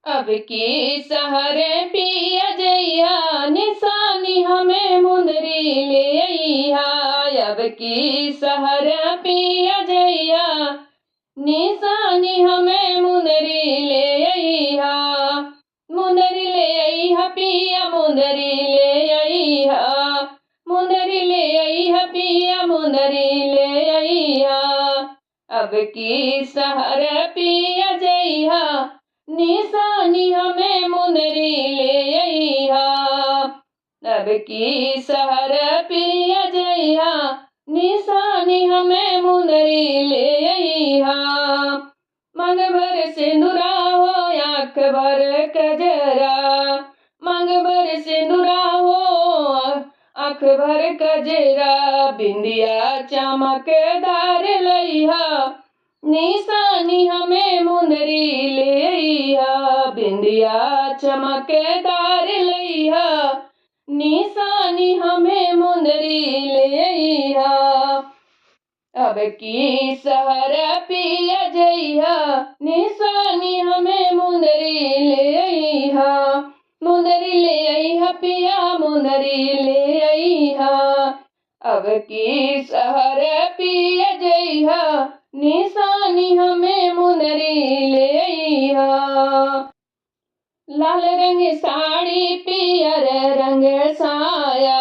अब की सहर पिया जइया निशानी हमें मुंदरी ले अइहा। अब की सहर पिया जइया निशानी हमें मुंदरी ले अइहा। मुंदरी ले अइहा पिया मुंदरी ले अइहा। मुंदरी ले अइहा पिया मुंदरी ले अइहा। अब की सहर पिया जइहा निशानी हमें मुंदरी ले अइहा। अब की सहर पिया जइहा निशानी हमें मुंदरी ले अइहा। मांग भर सिंदूरा हो आँख भर कजरा। मांग भर सिंदूरा हो आँख भर कजरा। बिंदिया चमकदार लइहा निशानी हमें मुंदरी ले अइहा। बिंदिया चमकदार लइहा निशानी हमें मुंदरी ले अइहा। अब की सहर पिया जइहा निशानी हमें मुंदरी ले अइहा। मुंदरी ले अइहा पिया मुंदरी ले अइहा। अब की सहर पिया जइहा निशानी हमें मुंदरी ले अइहा। लाल रंग साड़ी पियर रंग साया।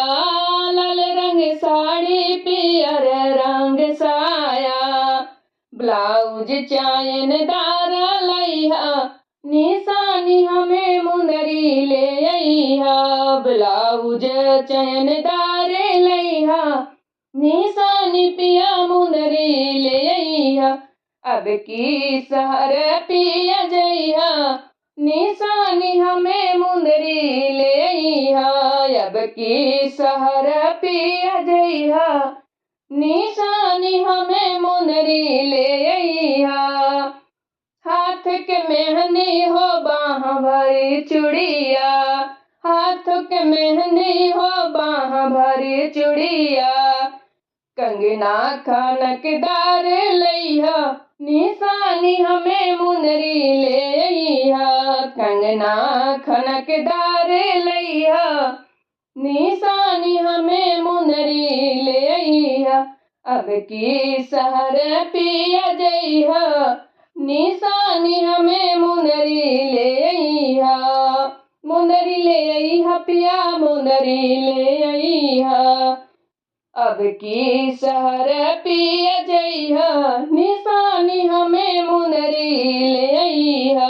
लाल रंग साड़ी पियर रंग साया। ब्लाउज चैनदार लइहा निशानी हमें मुंदरी ले अइहा। ब्लाउज चैनदार लइहा निशानी पिया मुंदरी ले अइहा। अब की सहर पिया जइहा निशानी हमें मुंदरी ले अइहा। अब की सहर पिया जइहा निशानी हमें मुंदरी ले अइहा। हाथ के मेहंदी हो बाह भरी चूड़िया। हाथ के मेहंदी हो बाह भरी चूड़िया। कंगना खनकदार लइहा निशानी हमें मुंदरी ले अइहा। कंगना खनकदार लइहा निशानी हमें मुंदरी ले अइहा। अब की सहर पिया जइहा निशानी हमें मुंदरी ले अइहा। मुंदरी ले अइहा पिया मुंदरी ले अइहा। अब की सहर पिया जइहा निशानी हमें मुंदरी ले अइहा।